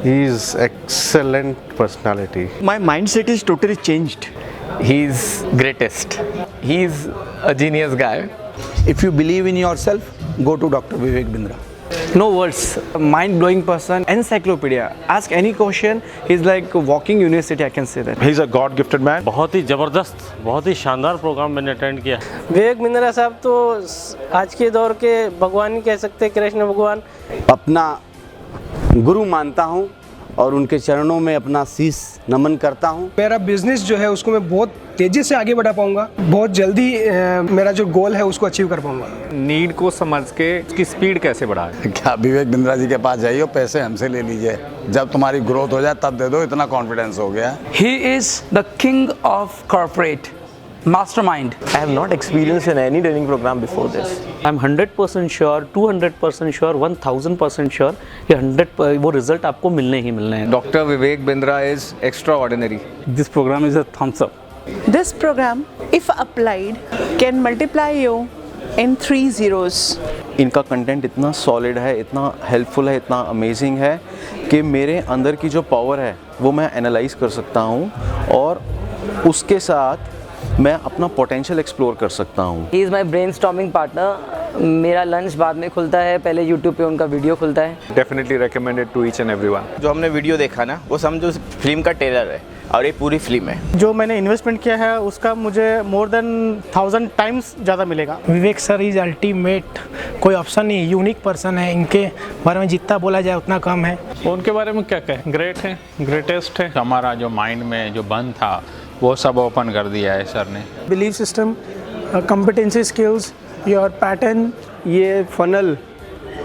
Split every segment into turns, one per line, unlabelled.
He is excellent personality.
My mindset is totally changed.
He's greatest. He's a genius guy.
If you believe in yourself, go to Dr. Vivek Bindra.
No words. Mind-blowing person. Encyclopedia. Ask any question. He's like a walking university, I can say that.
He's a God gifted man.
बहुत ही ज़बरदस्त, बहुत ही शानदार programme मैंने attend किया।
विवेक बिंद्रा साहब तो आज के दौर के भगवान ही कह सकते हैं, कृष्ण भगवान।
अपना गुरु मानता हूँ और उनके चरणों में अपना शीश नमन करता हूँ।
मेरा बिजनेस जो है उसको मैं बहुत तेज़ी से आगे बढ़ा पाऊँगा, बहुत जल्दी मेरा जो गोल है उसको अचीव कर पाऊँगा।
नीड को समझ के उसकी स्पीड कैसे बढ़ाए।
क्या विवेक बिंद्रा जी के पास जाइए, पैसे हमसे ले लीजिए, जब तुम्हारी ग्रोथ हो जाए तब दे दो, इतना कॉन्फिडेंस हो गया।
He is the king of corporate mastermind.
I have not experienced in any training program before this.
I'm 100% sure, 200% sure, 1000% sure कि 100 वो रिजल्ट आपको मिलने ही मिलने हैं।
Doctor Vivek Bindra is extraordinary.
This program is a thumbs up.
This program, if applied, can multiply you in 3 zeros.
इनका content इतना solid है, इतना हेल्पफुल है, इतना अमेजिंग है कि मेरे अंदर की जो पावर है वो मैं एनालाइज कर सकता हूँ और उसके साथ मैं अपना पोटेंशियल एक्सप्लोर कर सकता हूँ।
He is my brainstorming partner. मेरा लंच बाद में खुलता है, पहले यूट्यूब पे उनका वीडियो खुलता है।
Definitely recommended to each and everyone.
जो हमने वीडियो देखा ना, वो समझो फिल्म का ट्रेलर है और ये पूरी फिल्म है।
जो मैंने इन्वेस्टमेंट किया है उसका मुझे मोर देन 1000 टाइम्स ज़्यादा मिलेगा।
विवेक सर इज अल्टीमेट, कोई ऑप्शन नहीं, यूनिक पर्सन है। इनके बारे में जितना बोला जाए उतना कम है।
उनके बारे में क्या कहें, ग्रेट है, ग्रेटेस्ट है। हमारा जो माइंड में जो बंद था वो सब ओपन कर दिया है सर ने।
Belief system, competency skills, your pattern,
ये फनल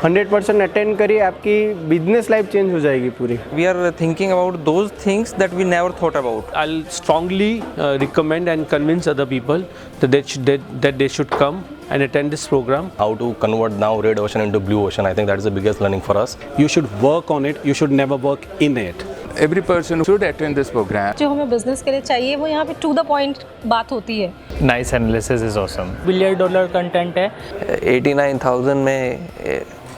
100% अटेंड करिए, आपकी बिजनेस लाइफ चेंज हो जाएगी पूरी।
We are thinking about those things that we never thought about.
I'll strongly recommend and convince other people that they should come and attend this program.
How to convert now red ocean into blue ocean, I think that is the biggest learning for us.
You should work on it, you should never work in it.
Every person should attend this program.
जो हमें business के लिए चाहिए वो यहाँ पे to the point बात होती है।
Nice analysis is awesome.
$1 content है।
89,000 में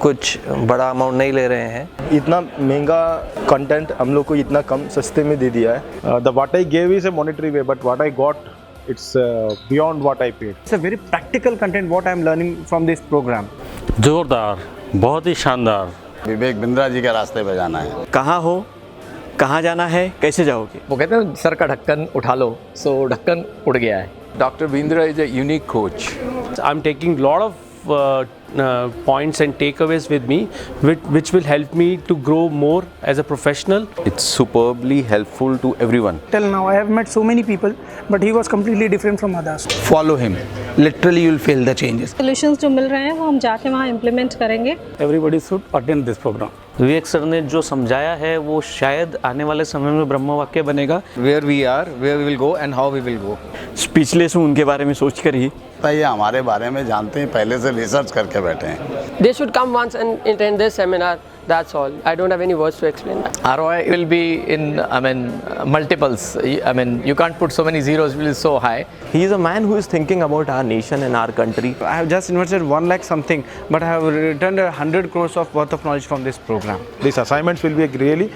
कुछ बड़ा अमाउंट नहीं ले रहे हैं।
इतना महंगा कंटेंट हम लोग को इतना कम सस्ते में दे दिया है।
The what I gave is a monetary way, but what I got, it's beyond what I paid.
It's a very practical content what I am learning from this program.
जोरदार, बहुत ही शानदार।
विवेक बिंद्रा जी के रास्ते पे जाना है।
कहाँ हो, कहाँ जाना है, कैसे जाओगे?
वो कहते हैं सर का ढक्कन उठा लो, सो ढक्कन उड़ गया है। Doctor Bindra is a unique coach.
I'm taking lot of points and takeaways with me which will help me to grow more as a professional.
It's superbly helpful to everyone.
Till now I have met so many people, but he was completely different from others.
Follow him. Literally you will feel the changes.
Solutions जो मिल रहे हैं वो हम जाके वहाँ implement करेंगे।
Everybody should attend this program. Vivek sir ने जो समझाया है वो शायद आने वाले समय में ब्रह्म वाक्य बनेगा।
Where we are, where we will go and how we will go.
Speechless हूँ उनके बारे में सोच कर ही।
ये हमारे बारे में जानते हैं, पहले से रिसर्च करके बैठे हैं।
They should come once and attend this seminar. That's all. I don't have any words to explain that.
ROI will be in, multiples. You can't put so many zeros, it will be so high.
He is a man who is thinking about our nation and our country.
I have just invested 1 lakh something, but I have returned 100 crores of worth of knowledge from this program.
These assignments will be a really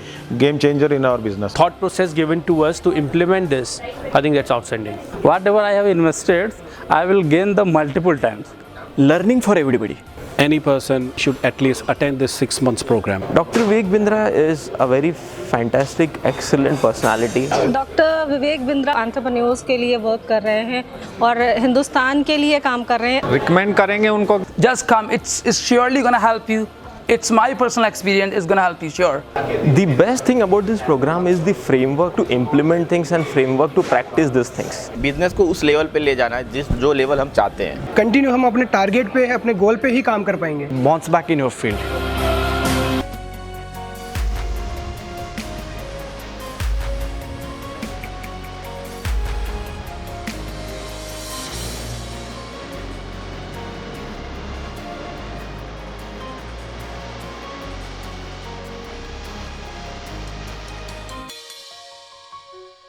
game changer in our business.
Thought process given to us to implement this, I think that's outstanding.
Whatever I have invested, I will gain the multiple times.
Learning for everybody.
Any person should at least attend this 6 months program.
Dr. Vivek Bindra is a very fantastic, excellent personality.
Doctor Vivek Bindra entrepreneurs के लिए work कर रहे हैं और हिंदुस्तान के लिए काम कर रहे हैं।
रिकमेंड करेंगे उनको।
Just come, it's surely gonna help you. It's my personal experience, it's gonna help you, sure.
The best thing about this program is the framework to implement things and framework to practice these things. Business को उस level पे ले जाना है जो level हम चाहते हैं।
कंटिन्यू हम अपने टारगेट पे, अपने गोल पे ही काम कर पाएंगे।
Bounce back in your field.